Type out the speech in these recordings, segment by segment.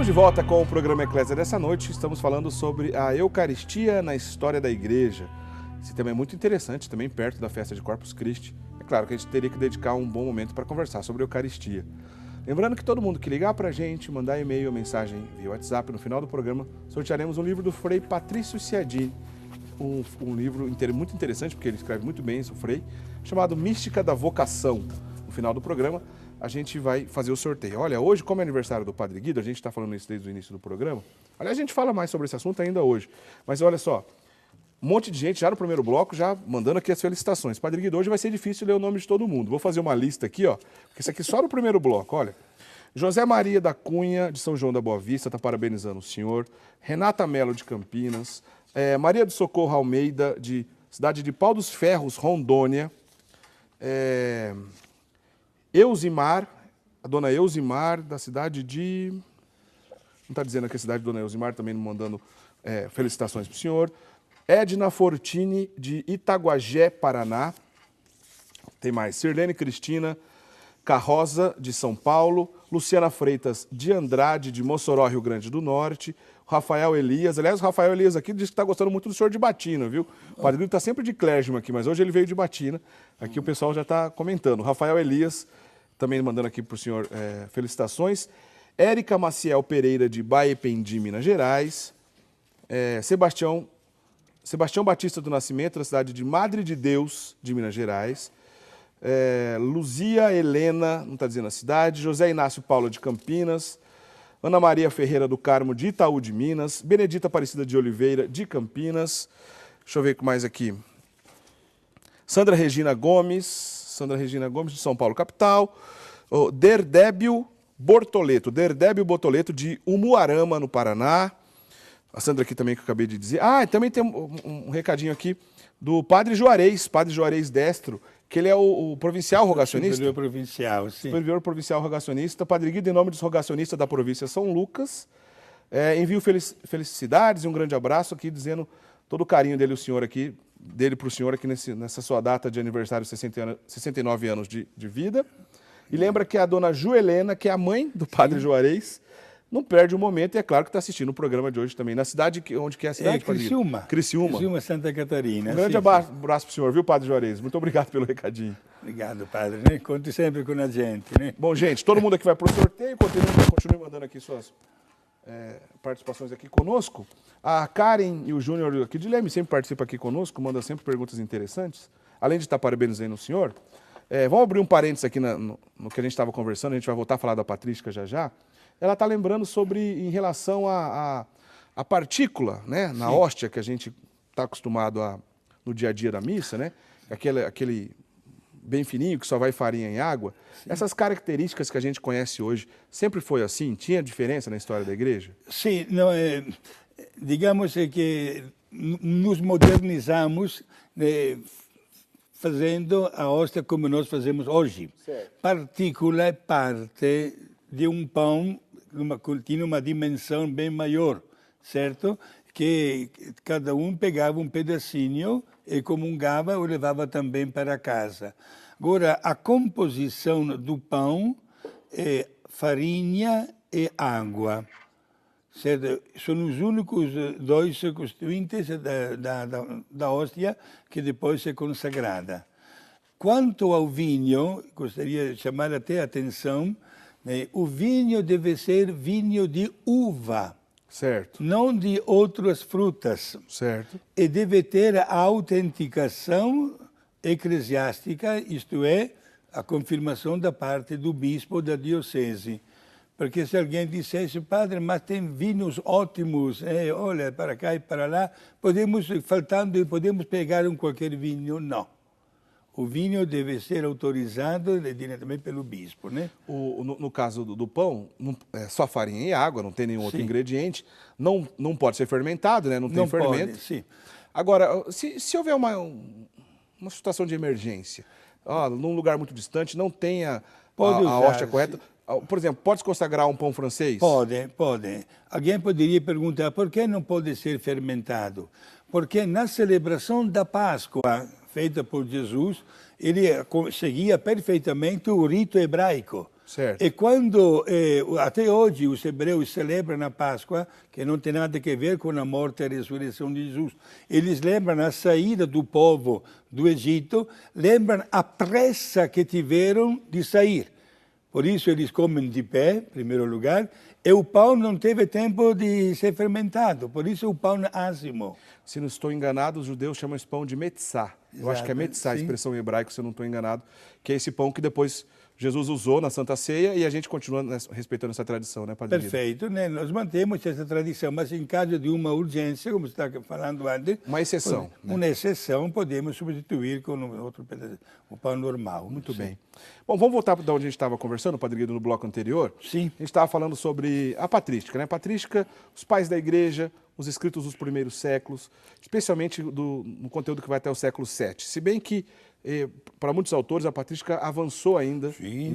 Estamos de volta com o programa Eclésia dessa noite. Estamos falando sobre a Eucaristia na história da Igreja. Esse tema é muito interessante, também perto da festa de Corpus Christi. É claro que a gente teria que dedicar um bom momento para conversar sobre a Eucaristia. Lembrando que todo mundo que ligar para a gente, mandar e-mail ou mensagem via WhatsApp, no final do programa, sortearemos um livro do Frei Patrício Ciadini. Um livro muito interessante, porque ele escreve muito bem, esse Frei, chamado Mística da Vocação. No final do programa, a gente vai fazer o sorteio. Olha, hoje, como é aniversário do Padre Guido, a gente está falando isso desde o início do programa. Aliás, a gente fala mais sobre esse assunto ainda hoje. Mas olha só, um monte de gente já no primeiro bloco, já mandando aqui as felicitações. Padre Guido, hoje vai ser difícil ler o nome de todo mundo. Vou fazer uma lista aqui, ó, porque isso aqui só no primeiro bloco, olha. José Maria da Cunha, de São João da Boa Vista, está parabenizando o senhor. Renata Melo, de Campinas. Maria do Socorro Almeida, de cidade de Pau dos Ferros, Rondônia. Eusimar, a dona Eusimar, da cidade de... Não está dizendo aqui a cidade da dona Eusimar, também mandando felicitações para o senhor. Edna Fortini, de Itaguajé, Paraná. Tem mais. Sirlene Cristina Carroza, de São Paulo. Luciana Freitas, de Andrade, de Mossoró, Rio Grande do Norte. Rafael Elias. Aliás, o Rafael Elias aqui diz que está gostando muito do senhor de batina, viu? O Padre Guido está sempre de clérigma aqui, mas hoje ele veio de batina. Aqui o pessoal já está comentando. Rafael Elias, também mandando aqui para o senhor felicitações. Érica Maciel Pereira, de Baependi, Minas Gerais. Sebastião Batista do Nascimento, da cidade de Madre de Deus, de Minas Gerais. Luzia Helena, não está dizendo a cidade. José Inácio Paula, de Campinas. Ana Maria Ferreira do Carmo, de Itaú de Minas. Benedita Aparecida de Oliveira, de Campinas. Deixa eu ver com mais aqui. Sandra Regina Gomes, de São Paulo, capital. Derdébio Bortoleto, de Umuarama, no Paraná. A Sandra aqui também, que eu acabei de dizer. Também tem um recadinho aqui do Padre Juarez Destro, que ele é o provincial rogacionista. Superior provincial, sim. Superior provincial rogacionista. Padre Guido, em nome dos rogacionistas da província São Lucas, envio felicidades e um grande abraço aqui, dizendo todo o carinho dele para o senhor aqui nessa sua data de aniversário, 69 anos de vida. E lembra que a dona Joelena, que é a mãe do Padre Juarez, não perde um momento e é claro que está assistindo o programa de hoje também. Na cidade, onde que é a cidade? Criciúma. Criciúma, Santa Catarina. Um grande abraço para o senhor, viu, Padre Juarez? Muito obrigado pelo recadinho. Obrigado, Padre. Né? Conte sempre com a gente. Né? Bom, gente, todo mundo aqui vai para o sorteio. Continue mandando aqui suas participações aqui conosco. A Karen e o Júnior aqui de Leme sempre participam aqui conosco, manda sempre perguntas interessantes. Além de estar parabenizando o senhor, vamos abrir um parênteses aqui no que a gente estava conversando, a gente vai voltar a falar da patrística já. Ela está lembrando em relação à partícula, né, na hóstia que a gente está acostumado no dia a dia da missa, né, aquele bem fininho que só vai farinha em água. Sim. Essas características que a gente conhece hoje, sempre foi assim? Tinha diferença na história da igreja? Sim, digamos que nos modernizamos fazendo a hóstia como nós fazemos hoje. Certo. Partícula é parte de um pão tinha uma dimensão bem maior, certo? Que cada um pegava um pedacinho e comungava ou levava também para casa. Agora, a composição do pão é farinha e água, certo? São os únicos dois constituintes da hóstia que depois é consagrada. Quanto ao vinho, gostaria de chamar até a atenção, o vinho deve ser vinho de uva, certo, não de outras frutas. Certo. E deve ter a autenticação eclesiástica, isto é, a confirmação da parte do bispo da diocese. Porque se alguém dissesse, padre, mas tem vinhos ótimos, olha, para cá e para lá, podemos pegar qualquer vinho? Não. O vinho deve ser autorizado diretamente pelo bispo, né? No caso do pão, é só farinha e água, não tem nenhum outro ingrediente. Não pode ser fermentado, né? Não tem fermento. Pode, sim. Agora, se houver uma situação de emergência, num lugar muito distante, não tenha a hóstia correta, por exemplo, pode-se consagrar um pão francês? Pode. Alguém poderia perguntar por que não pode ser fermentado? Porque na celebração da Páscoa, feita por Jesus, ele seguia perfeitamente o rito hebraico. Certo. E quando, até hoje, os hebreus celebram a Páscoa, que não tem nada a ver com a morte e a ressurreição de Jesus, eles lembram a saída do povo do Egito, lembram a pressa que tiveram de sair. Por isso eles comem de pé, em primeiro lugar, e o pão não teve tempo de ser fermentado, por isso o pão ázimo. Se não estou enganado, os judeus chamam esse pão de metzá. Eu acho que é metzá, a expressão em hebraico, se eu não estou enganado, que é esse pão que depois Jesus usou na Santa Ceia e a gente continua respeitando essa tradição, né, Padre Guido? Perfeito, né? Nós mantemos essa tradição, mas em caso de uma urgência, como você está falando antes... Uma exceção. Uma exceção, podemos substituir com outro pedaço, o pão normal. Muito bem. Bom, vamos voltar para onde a gente estava conversando, Padre Guido, no bloco anterior. Sim. A gente estava falando sobre a patrística, né? A patrística, os pais da igreja, os escritos dos primeiros séculos, especialmente no conteúdo que vai até o século VII. Se bem que, para muitos autores, a patrística avançou ainda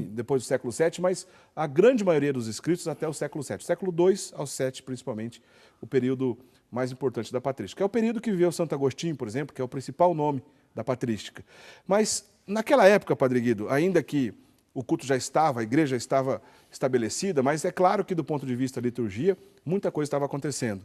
depois do século VII, mas a grande maioria dos escritos até o século VII. Século II ao VII, principalmente, o período mais importante da patrística. É o período que viveu Santo Agostinho, por exemplo, que é o principal nome da patrística. Mas, naquela época, Padre Guido, ainda que o culto já estava, a igreja já estava estabelecida, mas é claro que, do ponto de vista da liturgia, muita coisa estava acontecendo.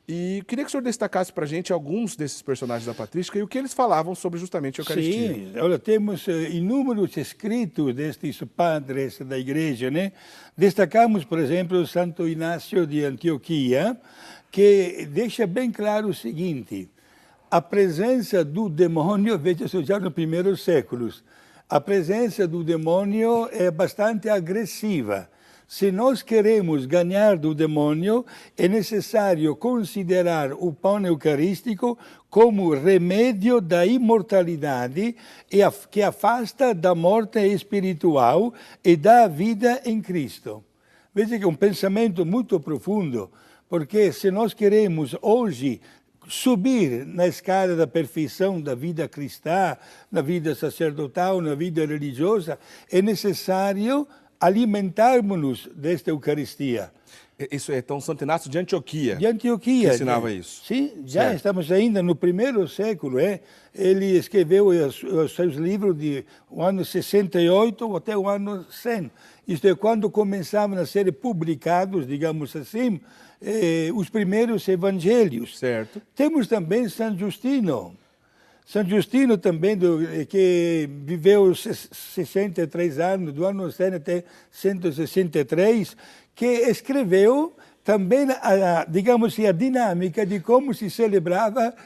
E queria que o senhor destacasse para a gente alguns desses personagens da patrística e o que eles falavam sobre justamente a Eucaristia. Sim, olha, temos inúmeros escritos destes padres da igreja, né? Destacamos, por exemplo, Santo Inácio de Antioquia, que deixa bem claro o seguinte: a presença do demônio, veja só, já nos primeiros séculos, a presença do demônio é bastante agressiva. Se nós queremos ganhar do demônio, é necessário considerar o pão eucarístico como remédio da imortalidade que afasta da morte espiritual e da vida em Cristo. Veja que é um pensamento muito profundo, porque se nós queremos hoje subir na escada da perfeição da vida cristã, na vida sacerdotal, na vida religiosa, é necessário alimentarmos-nos desta Eucaristia. Isso é então Santo Inácio de Antioquia. De Antioquia. Que ensinava isso. Sim, já estamos ainda no primeiro século. Ele escreveu os seus livros de o ano 68 até o ano 100. Isto é, quando começavam a ser publicados, digamos assim, os primeiros evangelhos. Certo. Temos também São Justino. São Justino também, que viveu 63 anos, do ano 100 até 163, que escreveu também, digamos, a dinâmica de como se celebrava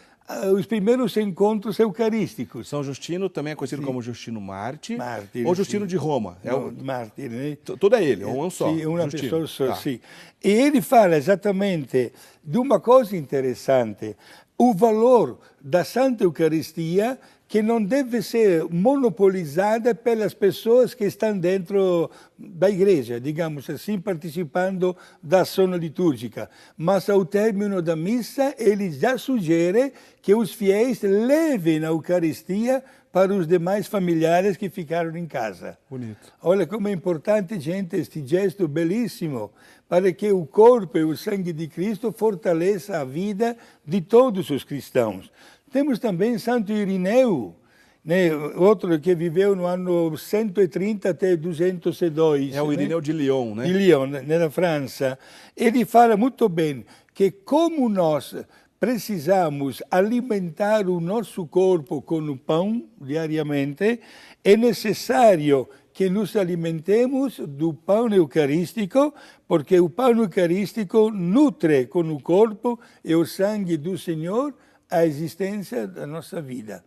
os primeiros encontros eucarísticos. São Justino também é conhecido como Justino Mártir, Mártir, ou Justino de Roma. Mártir, né? Tudo é ele, um só. Sim, uma Justino. pessoa só, Tá. sim. E ele fala exatamente de uma coisa interessante: o valor da Santa Eucaristia, que não deve ser monopolizada pelas pessoas que estão dentro da igreja, digamos assim, participando da ação litúrgica. Mas ao término da missa, ele já sugere que os fiéis levem a Eucaristia para os demais familiares que ficaram em casa. Bonito. Olha como é importante, gente, este gesto belíssimo, para que o corpo e o sangue de Cristo fortaleça a vida de todos os cristãos. Temos também Santo Irineu, né, outro que viveu no ano 130 até 202. É o Irineu de Lyon, né? De Lyon, na França. Ele fala muito bem que como nós precisamos alimentar o nosso corpo com o pão diariamente, é necessário que nos alimentemos do pão eucarístico, porque o pão eucarístico nutre com o corpo e o sangue do Senhor a existência da nossa vida.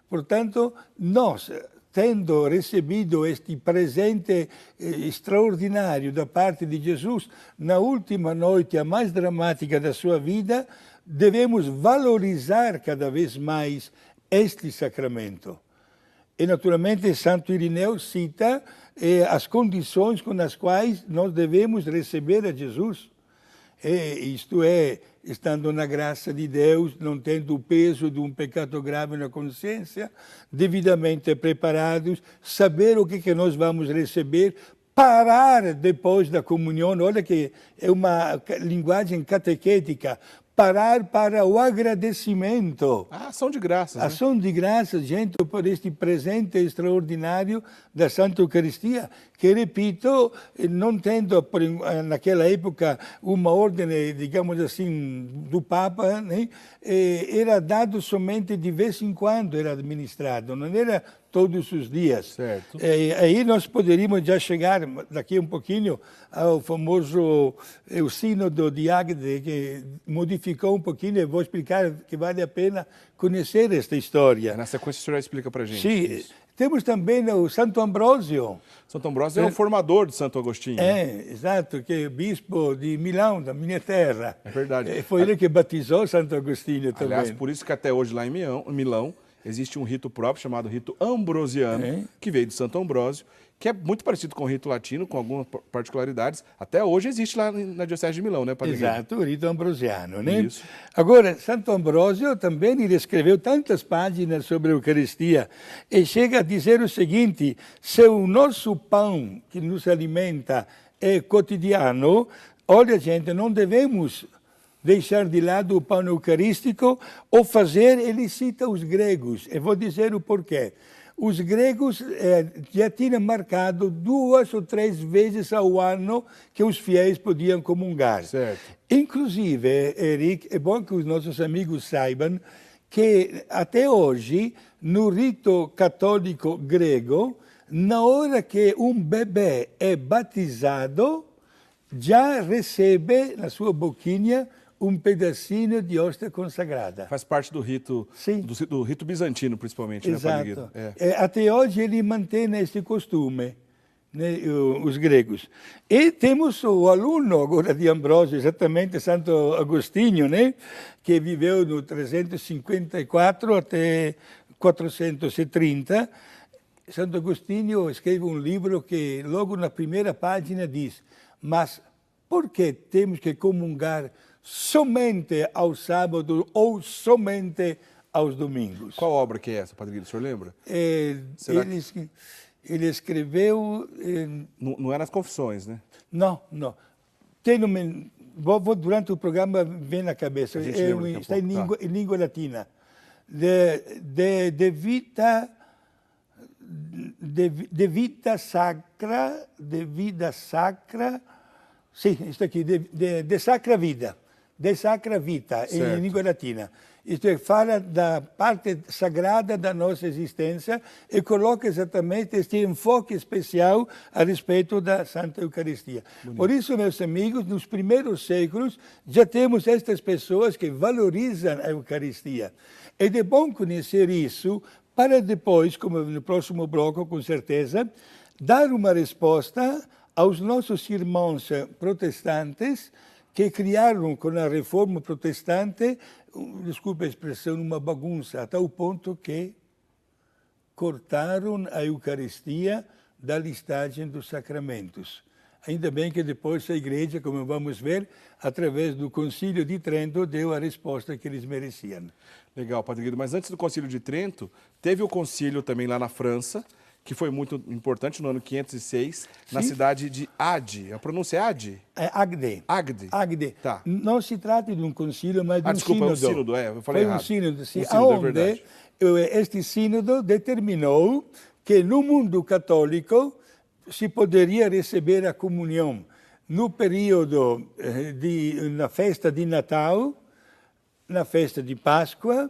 Portanto, nós, tendo recebido este presente extraordinário da parte de Jesus, na última noite, a mais dramática da sua vida, devemos valorizar cada vez mais este sacramento. E, naturalmente, Santo Irineu cita as condições com as quais nós devemos receber a Jesus. Isto é, estando na graça de Deus, não tendo o peso de um pecado grave na consciência, devidamente preparados, saber o que nós vamos receber, parar depois da comunhão. Olha que é uma linguagem catequética. parar para o agradecimento. Ah, ação de graças, né? Ação de graças, gente, por este presente extraordinário da Santa Eucaristia, que, repito, não tendo naquela época uma ordem, digamos assim, do Papa, né, era dado somente de vez em quando, era administrado, não era todos os dias. Certo. Aí nós poderíamos já chegar, daqui um pouquinho, ao famoso o sínodo de Agde, que modificou um pouquinho, eu vou explicar que vale a pena conhecer esta história. Na sequência, o senhor já explica para a gente. Sim, isso. Temos também o Santo Ambrósio. Santo Ambrósio é o formador de Santo Agostinho. Exato, que é bispo de Milão, da minha terra. É verdade. Foi ele que batizou Santo Agostinho também. Aliás, por isso que até hoje lá em Milão existe um rito próprio chamado rito ambrosiano, que veio de Santo Ambrósio, que é muito parecido com o rito latino, com algumas particularidades. Até hoje existe lá na Diocese de Milão, né, Padre? Exato, o rito ambrosiano, né? Isso. Agora, Santo Ambrósio também ele escreveu tantas páginas sobre a Eucaristia e chega a dizer o seguinte: se o nosso pão que nos alimenta é cotidiano, olha, gente, não devemos deixar de lado o pão eucarístico ou fazer, ele cita os gregos, e vou dizer o porquê. Os gregos já tinham marcado 2 ou 3 vezes ao ano que os fiéis podiam comungar. Certo. Inclusive, Eric, é bom que os nossos amigos saibam que até hoje, no rito católico grego, na hora que um bebê é batizado, já recebe na sua boquinha um pedacinho de hóstia consagrada. Faz parte do rito, do rito bizantino, principalmente, Exato. né, Padre Guido? Até hoje ele mantém este costume, né, os gregos. E temos o aluno agora de Ambrósio, exatamente Santo Agostinho, né, que viveu no 354 até 430. Santo Agostinho escreve um livro que logo na primeira página diz: mas por que temos que comungar somente aos sábados ou somente aos domingos? Qual obra que é essa, Padre Guido? O senhor lembra? Ele escreveu... Não é nas Confissões, né? Não. Durante o programa vem na cabeça. Está em língua latina. De vida sacra... Sim, está aqui. De sacra vida. De sacra vita, em língua latina. Isto é, fala da parte sagrada da nossa existência e coloca exatamente este enfoque especial a respeito da Santa Eucaristia. Bonito. Por isso, meus amigos, nos primeiros séculos já temos estas pessoas que valorizam a Eucaristia. É de bom conhecer isso para depois, como no próximo bloco, com certeza, dar uma resposta aos nossos irmãos protestantes que criaram com a reforma protestante, desculpe a expressão, uma bagunça, a tal ponto que cortaram a Eucaristia da listagem dos sacramentos. Ainda bem que depois a Igreja, como vamos ver, através do Concílio de Trento, deu a resposta que eles mereciam. Legal, Padre Guido. Mas antes do Concílio de Trento, teve o concílio também lá na França, que foi muito importante no ano 506, na cidade de Agde. A pronúncia é Agde? É Agde. Agde. Agde. Tá. Não se trata de um concílio, mas de um sínodo. É um sínodo, eu falei errado. Foi um sínodo, sim. Um sínodo, onde é este sínodo determinou que no mundo católico se poderia receber a comunhão no período na festa de Natal, na festa de Páscoa,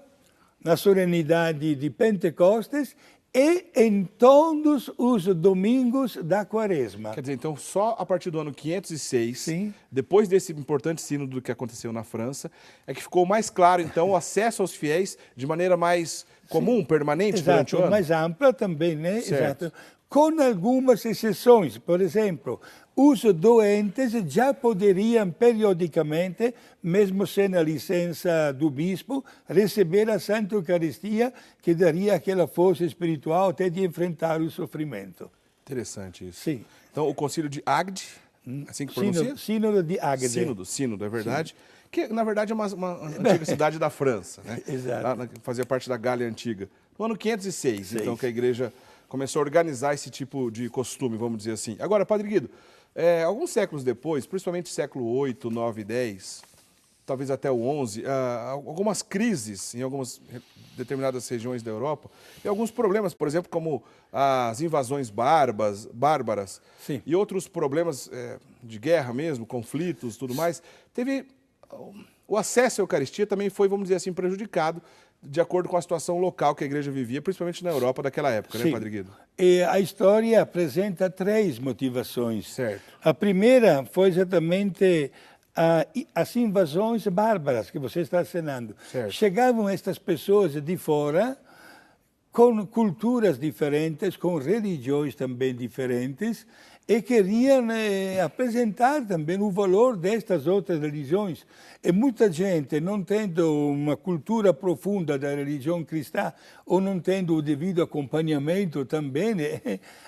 na solenidade de Pentecostes e em todos os domingos da Quaresma. Quer dizer, então, só a partir do ano 506, Sim. depois desse importante sínodo que aconteceu na França, é que ficou mais claro, então, o acesso aos fiéis de maneira mais comum, permanente durante o ano? Mais ampla também, né? Certo. Exato. Com algumas exceções. Por exemplo, os doentes já poderiam periodicamente, mesmo sem a licença do bispo, receber a Santa Eucaristia, que daria aquela força espiritual até de enfrentar o sofrimento. Interessante isso. Sim. Então, o Concílio de Agde, assim que pronuncia? Sínodo de Agde. Sínodo, é verdade. Sim. Que, na verdade, é uma antiga cidade da França, né? Exato. Fazia parte da Gália Antiga. No ano 506, então, que a Igreja começou a organizar esse tipo de costume, vamos dizer assim. Agora, Padre Guido, alguns séculos depois, principalmente século 8, 9 e 10, talvez até o XI, algumas crises em algumas determinadas regiões da Europa e alguns problemas, por exemplo, como as invasões bárbaras Sim. e outros problemas de guerra mesmo, conflitos, tudo mais. O acesso à Eucaristia também foi, vamos dizer assim, prejudicado de acordo com a situação local que a igreja vivia, principalmente na Europa daquela época, né, Padre Guido? E a história apresenta 3 motivações. Certo. A primeira foi exatamente as invasões bárbaras que você está assinando. Certo. Chegavam estas pessoas de fora, com culturas diferentes, com religiões também diferentes, e queriam apresentar também o valor destas outras religiões. E muita gente, não tendo uma cultura profunda da religião cristã, ou não tendo o devido acompanhamento também,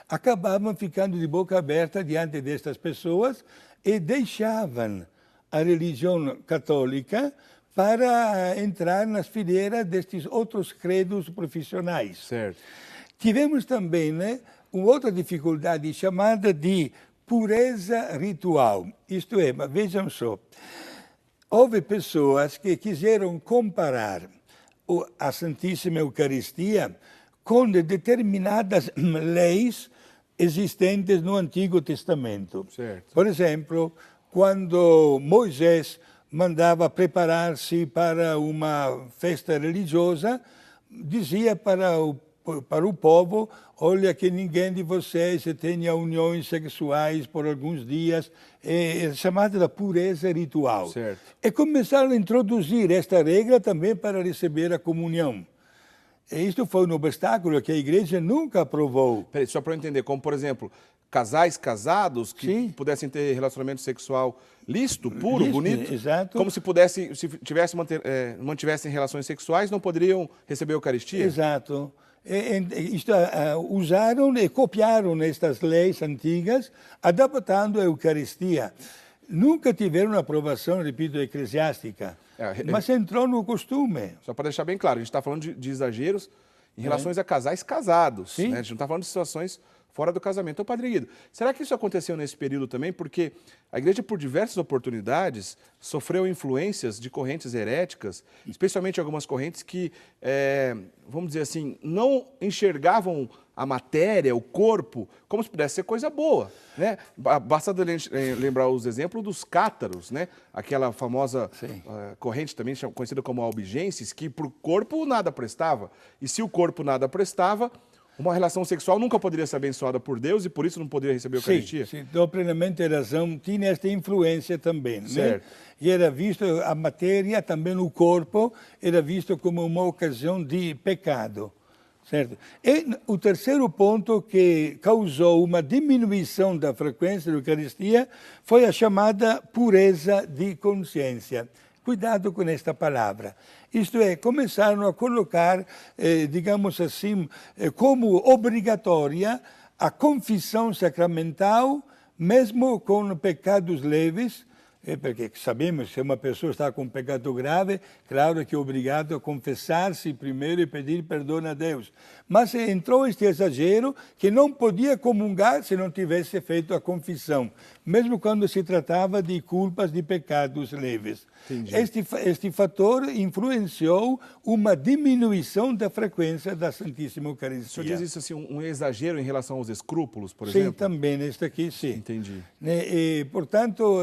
acabavam ficando de boca aberta diante destas pessoas e deixavam a religião católica para entrar nas fileiras destes outros credos profissionais. Certo. Tivemos também uma outra dificuldade chamada de pureza ritual. Isto é, vejam só, houve pessoas que quiseram comparar a Santíssima Eucaristia com determinadas leis existentes no Antigo Testamento. Certo. Por exemplo, quando Moisés mandava preparar-se para uma festa religiosa, dizia para o povo: olha, que ninguém de vocês tenha uniões sexuais por alguns dias, é chamada da pureza ritual. Certo. E começaram a introduzir esta regra também para receber a comunhão. E isto foi um obstáculo que a igreja nunca aprovou. Peraí, só para eu entender, como por exemplo, casais casados que Sim. pudessem ter relacionamento sexual lícito, puro, Lícito, bonito, exato. como se mantivessem relações sexuais, não poderiam receber a Eucaristia? Exato. Usaram e copiaram estas leis antigas, adaptando a Eucaristia. Nunca tiveram aprovação, repito, eclesiástica, mas entrou no costume. Só para deixar bem claro, a gente está falando de exageros em relações a casais casados. Sim. Né? A gente não está falando de situações fora do casamento. Então, Padre Guido, será que isso aconteceu nesse período também? Porque a igreja, por diversas oportunidades, sofreu influências de correntes heréticas, especialmente algumas correntes que, vamos dizer assim, não enxergavam a matéria, o corpo, como se pudesse ser coisa boa. Né? Basta lembrar os exemplos dos cátaros, né? Aquela famosa corrente também conhecida como albigenses, que para o corpo nada prestava. E se o corpo nada prestava, uma relação sexual nunca poderia ser abençoada por Deus e por isso não poderia receber a Eucaristia? Sim, dou plenamente razão. Tinha esta influência também. Certo. Né? E era visto a matéria, também o corpo, era visto como uma ocasião de pecado. Certo? E o terceiro ponto que causou uma diminuição da frequência da Eucaristia foi a chamada pureza de consciência. Cuidado com esta palavra. Isto é, começaram a colocar, digamos assim, como obrigatória a confissão sacramental, mesmo com pecados leves, porque sabemos que se uma pessoa está com um pecado grave, claro que é obrigado a confessar-se primeiro e pedir perdão a Deus. Mas entrou este exagero que não podia comungar se não tivesse feito a confissão, mesmo quando se tratava de culpas de pecados leves. Este fator influenciou uma diminuição da frequência da Santíssima Eucaristia. O senhor diz isso assim, um exagero em relação aos escrúpulos, por exemplo? Sim, também, neste aqui, sim. Entendi. Portanto,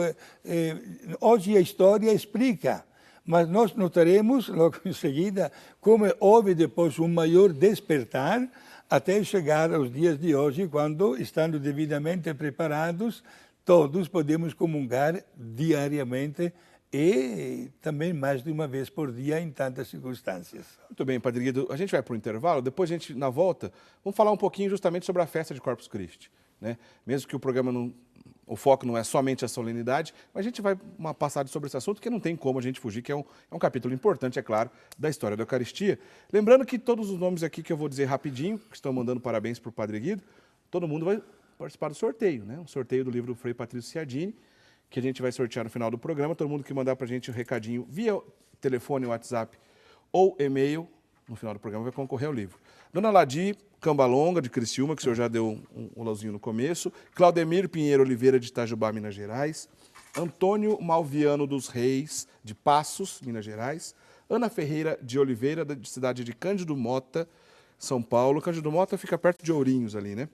hoje a história explica, mas nós notaremos logo em seguida como houve depois um maior despertar até chegar aos dias de hoje, quando, estando devidamente preparados, todos podemos comungar diariamente e também mais de uma vez por dia em tantas circunstâncias. Muito bem, Padre Guido. A gente vai para o intervalo, depois a gente, na volta, vamos falar um pouquinho justamente sobre a festa de Corpus Christi. Né? Mesmo que o programa o foco não é somente a solenidade, mas a gente vai uma passada sobre esse assunto que não tem como a gente fugir, que é um capítulo importante, é claro, da história da Eucaristia. Lembrando que todos os nomes aqui que eu vou dizer rapidinho, que estão mandando parabéns para o Padre Guido, todo mundo vai participar do sorteio, né? Um sorteio do livro do Frei Patrício Ciardini, que a gente vai sortear no final do programa. Todo mundo que mandar para a gente um recadinho via telefone, WhatsApp ou e-mail, no final do programa vai concorrer ao livro. Dona Ladi Cambalonga, de Criciúma, que o senhor já deu um lauzinho no começo. Claudemir Pinheiro Oliveira, de Itajubá, Minas Gerais. Antônio Malviano dos Reis, de Passos, Minas Gerais. Ana Ferreira de Oliveira, de cidade de Cândido Mota, São Paulo. Cândido Mota fica perto de Ourinhos ali, né?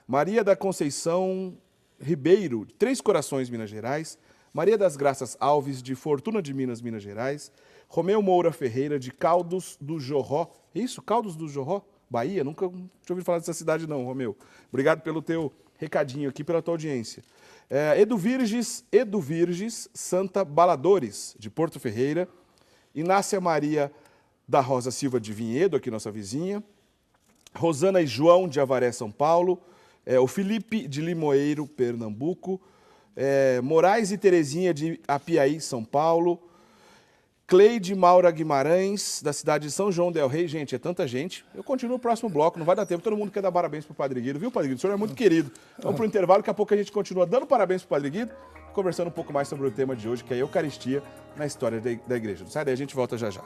Maria da Conceição Ribeiro, de Três Corações, Minas Gerais. Maria das Graças Alves, de Fortuna de Minas, Minas Gerais. Romeu Moura Ferreira, de Caldos do Jorró. Isso, Caldos do Jorró? Bahia? Nunca tinha ouvido falar dessa cidade não, Romeu. Obrigado pelo teu recadinho aqui, pela tua audiência. Edu Virges Santa Baladores, de Porto Ferreira. Inácia Maria da Rosa Silva de Vinhedo, aqui nossa vizinha. Rosana e João de Avaré, São Paulo. O Felipe de Limoeiro, Pernambuco. Moraes e Terezinha de Apiaí, São Paulo. Cleide Maura Guimarães, da cidade de São João del Rei. Gente, é tanta gente. Eu continuo no próximo bloco, não vai dar tempo. Todo mundo quer dar parabéns pro Padre Guido, viu, Padre Guido? O senhor é muito querido. Vamos pro intervalo, daqui a pouco a gente continua dando parabéns pro Padre Guido, conversando um pouco mais sobre o tema de hoje, que é a Eucaristia na história da igreja. Não sai daí, a gente volta já já.